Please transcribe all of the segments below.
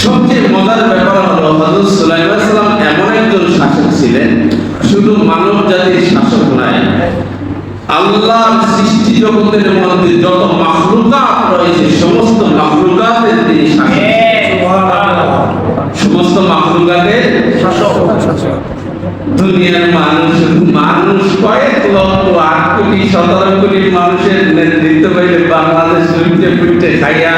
সবচেয়ে মজার ব্যাপার হলো হযরত সুলাইমান সালাম এমন একজন শাসক ছিলেন, শুধু মানব জাতির শাসক নয়, আল্লাহর সৃষ্টি জগতের মধ্যে যত মাখলুকাত রয়েছে সমস্ত মাখলুকাতের তিনি শাসক। সমস্ত মাখলুকাতের শাসক। দুনিয়ার মানুষ কয়েক লক্ষ 8 কোটি 17 কোটি মানুষের নেতৃত্ব পাইলে বাংলাদেশ লুটে খাইয়া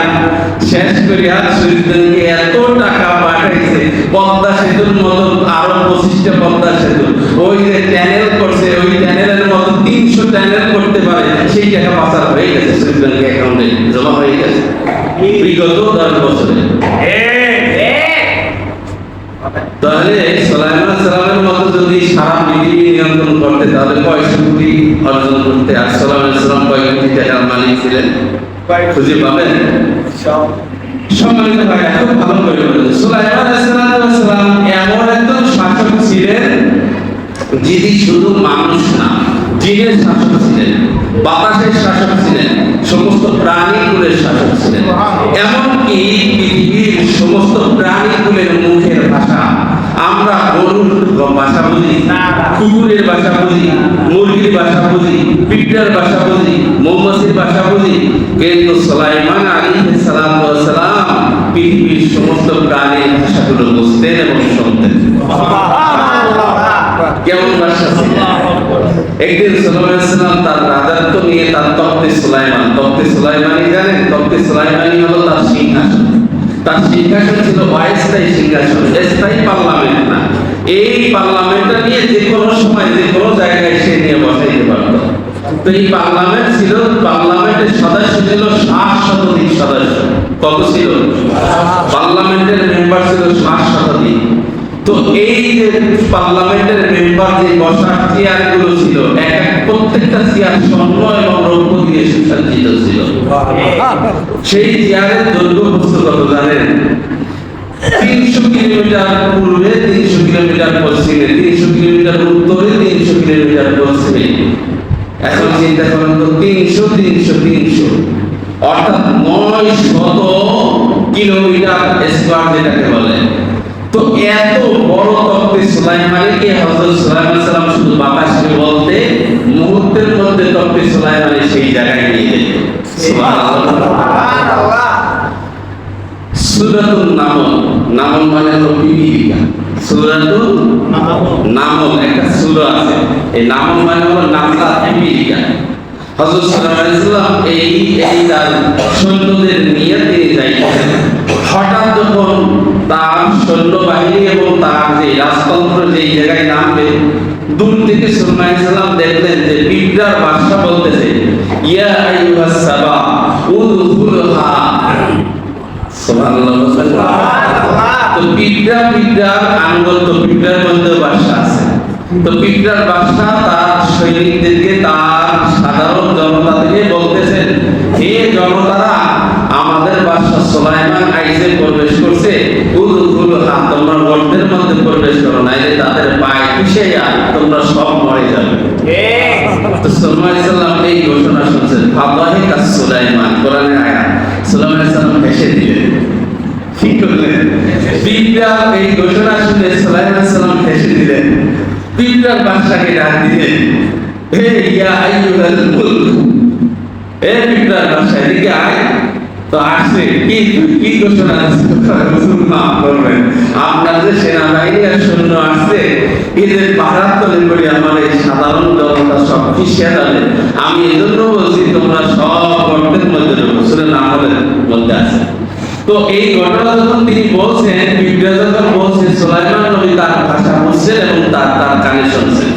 শেষ করিয়া সুইজারল্যান্ডকে এত টাকা পাঠাইছে, পদ্মা সেতুর মতো আরো 25টা পদ্মা সেতু, ওই যে চ্যানেল করছে, ওই চ্যানেলের মতো 300 চ্যানেল করতে পারে, সেই টাকা পাচার হয়ে গেছে সুইজারল্যান্ড অ্যাকাউন্টে জমা হয়ে গেছে বিগত 10 বছরে। তাহলে সুলাইমান সালামের মতো যদি সারা পৃথিবী নিয়ন্ত্রণ করতে তাহলে কয়শো কোটি অর্জন করতে, আর সুলাইমান সালাম কয় কোটি টাকার মালিক ছিলেন খুঁজে পাবেন? সম্মানিত ভাই, খুব ভালো করে বলেন, সুলাইমান সালাম এমন একজন শাসক ছিলেন যিনি শুধু মানুষ না, জিনের শাসক ছিলেন, বাতাসের শাসক ছিলেন, সমস্ত প্রাণীকুলের শাসক ছিলেন। এমনকি পৃথিবীর সমস্ত প্রাণীকুলের মুখের ভাষা, আমরা গরুর ভাষা বুঝি, কুকুরের ভাষা বুঝি, মুরগির ভাষা বুঝি, পিঁপড়ার ভাষা বুঝি, মৌমাছির ভাষা বুঝি, কিন্তু সুলাইমান আলাইহিস সালাম পৃথিবীর সমস্ত প্রাণীর ভাষাগুলো বুঝতেন এবং শুনতেন। কেমন ভাষা ছিল! একদিন সুলাইমান সালাম তার রাজত্ব নিয়ে তার তখতে সুলাইমানি জানেন, তখতে সুলাইমানি হলো তার সিংহাসন। তার সিংহাসন ছিল অস্থায়ী সিংহাসন, স্থায়ী পার্লামেন্ট না। এই পার্লামেন্টটা নিয়ে যে কোনো সময় যে কোনো জায়গায় সে নিয়ে বসাইতে পারত। তো এই পার্লামেন্ট ছিল, পার্লামেন্টের সদস্য ছিল 60 শতাধিক সদস্য। কত ছিল? পার্লামেন্টের মেম্বার ছিল 60 শতাধিক। তো এই যে পার্লামেন্টের মেম্বার যে বসার চেয়ার গুলো ছিল, প্রত্যেকটা চেয়ার স্বর্ণ এবং রৌপ্য দিয়ে সুসজ্জিত ছিল। সেই চেয়ারের দৈর্ঘ্য প্রস্থ কত জানেন? 300 কিলোমিটার পূর্বে, 300 কিলোমিটার পশ্চিমে, 300 কিলোমিটার উত্তরে, 300 কিলোমিটার পশ্চিমে। এখন চিন্তা করেন তো, 300 300 300 অর্থাৎ 900 কিলোমিটার স্কয়ার যেটাকে বলে। তো এত বড় তখতে সুলাইমানিকে হযরত সুলাইমান সালাম শুধু বাতাসে বলতে মুহূর্তের মধ্যে তখতে সুলাইমানি সেই জায়গায় নিয়ে যেত। সুবহানাল্লাহ। সূরাতুন নামল মানে হলো পিপীলিকা। সূরাতুন নামল একটা সূরা আছে, এই নামল মানে হলো নামলা, পিপীলিকা। হযরত সুলাইমান সালাম এই তার সৈন্যদের নিয়ে তিনি যাইতেন। হঠাৎ যখন তার সৈন্যবাহিনী এবং তার যে রাজতন্ত্র যেই জায়গায় নামবে, দূর থেকে সুলাইমান সালাম দেখলেন যে পিঁপড়ার ভাষা বলতেছে, ইয়া আইয়ুহাস সাবা উদখুলহা। সুবহানাল্লাহ। তো পিঁপড়ার আনুগত্য, পিঁপড়ার মধ্যে ভাষা আছে। তো পিঁপড়ার ভাষা তার সৈনিকদেরকে, তার সাধারণ জনতাদেরকে বলতেছেন, হে জনতারা, আমাদের বাদশা সুলাইমান আইসে প্রবেশ করছে, উদখুলহা, তোমরা গর্তের মধ্যে প্রবেশ করো, নাইলে তাদের পায়ে পিষাইয়া তোমরা সব মরে যাবে। তো সুলাইমান সালাম এই ঘোষণা শুনছেন, ফাদাহিকা সুলাইমান, কোরআনের আয়াত। সুলাইমান সালাম হেসে দিলেন। কি করলেন? পিঁপড়া এই ঘোষণা শুনে সুলাইমান সালাম হেসে দিলেন। পিঁপড়ার বাদশাকে ডাক দিলেন, হে ইয়া আইয়ুহাল মুলক, হে পিঁপড়ার বাদশা, এদিকে আয়। তো আসলে কি ঘোষণা করবেন? আপনার যে সেনাবাহিনী আর সৈন্য আসছে, এদের পাহাড় তলে করে আমার এই সাধারণ জনতা সব পিছিয়ে যাবে। আমি এজন্য বলছি তোমরা সব গর্তের মধ্যে ঢোকো। সূরা নামলের মধ্যে আছে। তো এই ঘটনা যখন তিনি বলছেন, পিঁপড়া যখন বলছেন, সুলাইমান নবী তার ভাষা বুঝছেন এবং তার কানে শুনছেন।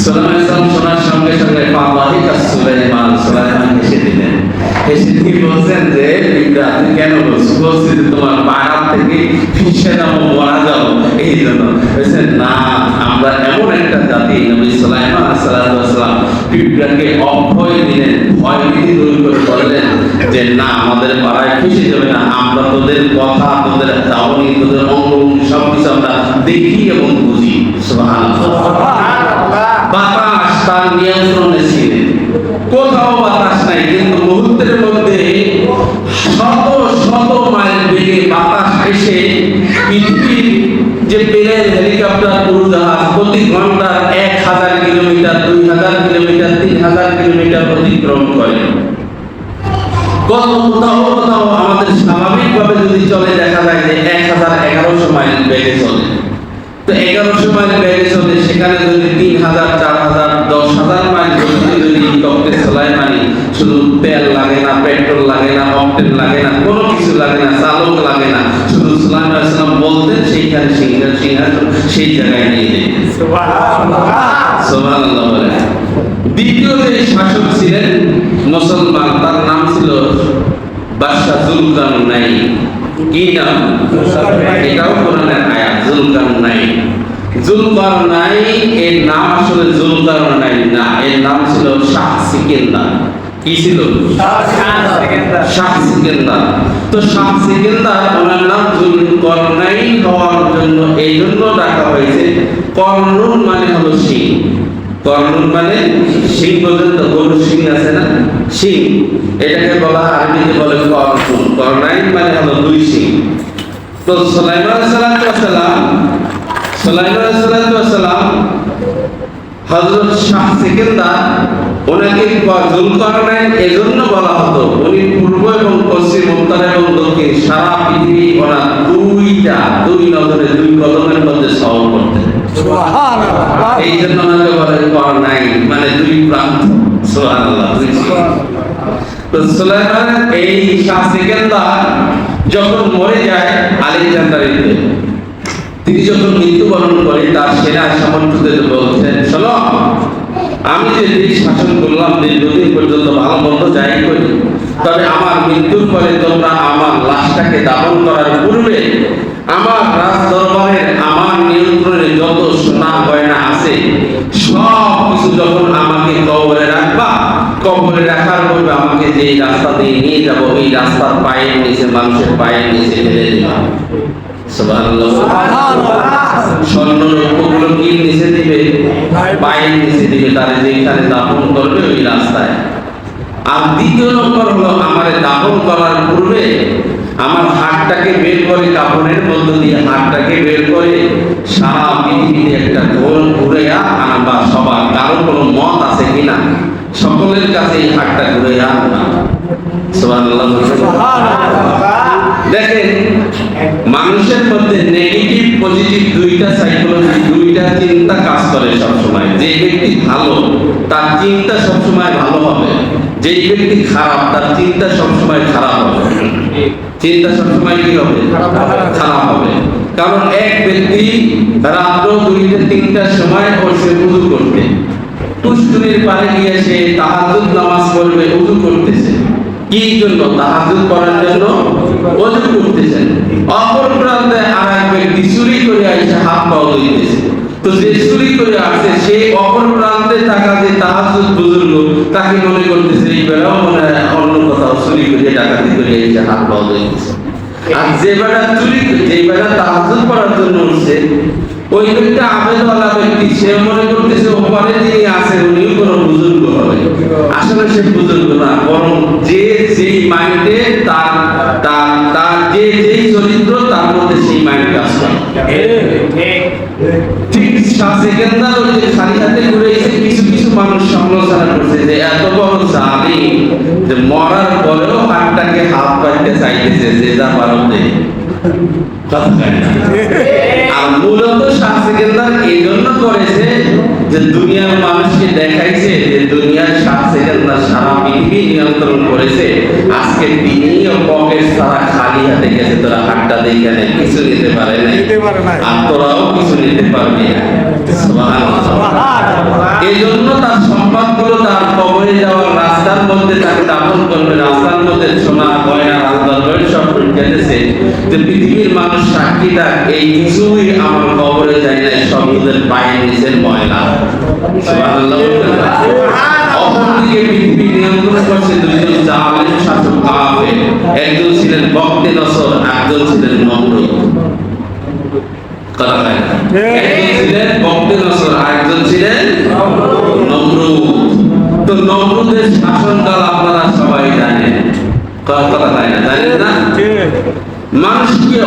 সুলাইমান সালাম শোনার সঙ্গে সঙ্গে ফাদাহিকা সুলাইমান হেসে দিলেন। হেসে দিয়ে বলছেন যে, পিঁপড়া তুমি কেন বলছো? বলছি যে তোমার পাহাড় থেকে পিছিয়ে যাবো, মারা যাবো, এই জন্য। বলছেন না, আমরা এমন একটা জাতি, নবী সুলাইমান আলাইহিস সালাম পিঁপড়াকে অভয় দিলেন, ভয় ভীতি দূর করে বললেন যে না, আমাদের পাড়ায় পিছিয়ে যাবে না, আমরা তোদের কথা, তোদের চাওনি, তোদের অঙ্গভঙ্গি সবকিছু আমরা দেখি এবং বুঝি। সুবহানাল্লাহ। বাতাস তার নিয়ন্ত্রণে ছিল, কোথাও বাতাস নাই, কিন্তু মুহূর্তের মধ্যে শত শত মাইল বেগে লাগে না, চালক লাগে না, শুধু সুলাইমান আলাইহিস সালাম বলতেন সেইখানে সিংহাসন সেই জায়গায় নিয়ে যেতেন। সুবহানাল্লাহ বলে। দ্বিতীয় যে শাসক ছিলেন মুসলমান, তার নাম ছিল বাদশা যুলকারনাইন। কি নাম? এটাও কোরআনের আয়াত, যুলকারনাইন। যুলকারনাইন এর নাম আসলে যুলকারনাইন না, এর নাম ছিল শাহ সিকেন্দার। কি ছিল? শাহ সিকেন্দার। তো শাহ সিকেন্দার ওনার নাম যুলকারনাইন হওয়ার জন্য এই জন্য ডাকা হয়েছে, কর্নুন মানে হলো সিং। কর্নুন মানে সিং, পর্যন্ত গরু সিং আছে না, সিং, এটাকে বলা আরবিতে বলে কর্নুন। কর্নাইন মানে হলো দুই সিং। তো সুলাইমান আলাইহিস সালাম হযরত শাহ সিকেন্দার ওনাকে যুলকারনাইন এজন্য বলা হতো, উনি পূর্ব এবং পশ্চিম, উত্তর এবং দক্ষিণ সারা পৃথিবী ওনার দুই নজরে দুই কদমের মধ্যে সওয়ার করতেন। সুবহানাল্লাহ। এই জন্য ওনাকে বলে করনাইন মানে দুই প্রান্ত। সুবহানাল্লাহ। তো সুলাইমান এই শাহ সিকেন্দার যখন মরে যায় আলেকজান্দ্রিয়াতে, তিনি যখন মৃত্যুবরণ করে তার সেনা সামন্তদের বলছেন, শোনো, আমি যে দেশ শাসন করলাম দীর্ঘদিন পর্যন্ত ভালো মন্দ যাই করি, তবে আমার মৃত্যুর পরে তোমরা আমার লাশটাকে দাফন করার পূর্বে আমার রাজ দরবারের আমার নিয়ন্ত্রণে যত সোনা গয়না আছে সব কিছু যখন আমাকে কবরে রাখবা, কবরে রাখার পূর্বে আমাকে যে রাস্তা দিয়ে নিয়ে যাবো এই রাস্তার পায়ের নিচে, মানুষের পায়ের নিচে ফেলে দিবা। সুবহানাল্লাহ। স্বর্ণ রৌপ্যগুলো কি নিচে দিবে? পায়ের নিচে দিবে, তারে যেখানে দাফন করবে ওই রাস্তায়। আর দ্বিতীয় নম্বর হলো, আমারে দাফন করার পূর্বে আমার হাতটাকে বের করে, কাপড়ের মধ্য দিয়ে হাতটাকে বের করে সারা পৃথিবীতে একটা গোল ঘুরে আনবা। সবার কারো কোনো মত আছে কিনা সকলের কাছে এই হাতটা ঘুরে আনবা। সুবহানাল্লাহ। দেখেন, মানুষের মধ্যে নেগেটিভ পজিটিভ দুইটা সাইকোলজি, দুইটা চিন্তা কাজ করে সবসময়। যে ব্যক্তি ভালো তার চিন্তা সবসময় ভালো হবে, যে ব্যক্তি খারাপ তার চিন্তা সবসময় খারাপ হবে। চিন্তা সবসময় কি হবে? খারাপ হবে। কারণ এক ব্যক্তি রাত্র 2-3টার সময় বসে উযু করতে, পুষ্করিণীর পাড়ে গিয়ে সে তাহাজ্জুদ নামাজ পড়বে, উযু করতেছে। কি জন্য? তাহাজ্জুদ পড়ার জন্য ওযু করতেছেন। অপর প্রান্তে আরেক ব্যক্তি চুরি করে এসে হাত পা ধুইতেছে। তো যে চুরি করে আসে সে অপর প্রান্তে থাকা যে তাহাজ্জুদ বুজুর্গ তাকে মনে করতেছে এই বেলাও মনে হয় অন্য কোথাও চুরি করে ডাকাতি করে এসে হাত পা ধুইতেছে। আর যে বেলা তাহাজ্জুদ পড়ার জন্য উঠছে ওই ব্যক্তি আবেদওয়ালা ব্যক্তি, সে মনে করতেছে ওপারে যিনি আছেন উনিও কোনো বুজুর্গ হবে। আসলে সে বুজুর্গ না, বরং যে যেই মাইন্ডে তার যে যেই চরিত্র তার মধ্যে সেই মাইন্ড কাজ করে। ঠিক শাহ সিকেন্দার ওই যে খালি হাতে ঘুরে এসে কিছু মানুষ সমালোচনা করছে যে এত বড় জালিম যে মরার পরেও হাতটাকে হাত পাইতে চাইতেছে যে যা পারতে। আর মূলত শাহ সিকেন্দার এই জন্য করেছে যে দুনিয়ার মানুষকে দেখাইছে যে দুনিয়ার শাহ সিকেন্দার সারা পৃথিবী নিয়ন্ত্রণ করেছে। আজকে তিনিও পকেট ছাড়া খালি হাতে গেছে, তোরা হাতটা দেখে কিছু নিতে পারে না, আর তোরাও কিছু নিতে পারবি না। এই জন্য তার সম্পদগুলো তার কবরে যাওয়ার রাস্তার মধ্যে তাকে দাফন করবে, রাস্তার মধ্যে সোনা গয়না রাজদরবারের সব গেছে যে পৃথিবীর মানুষ সাক্ষী থাক, এই কিছুই আমার কবরে যায় না, সব ওদের পায়ের নিচের ময়লা। সুবহানাল্লাহ। অপরদিকে পৃথিবী নিয়ন্ত্রণ করছে দুইজন জালিম শাসক কাফের, একজন ছিলেন বক্তে নসর, একজন ছিলেন নমরুদ। কথা হয় না? একজন ছিলেন বক্তে নসর, আরেকজন ছিলেন নমরুদ। তো নমরুদের শাসনকাল আপনারা সবাই জানেন। কথা হয় না? জানেন না? মানুষকে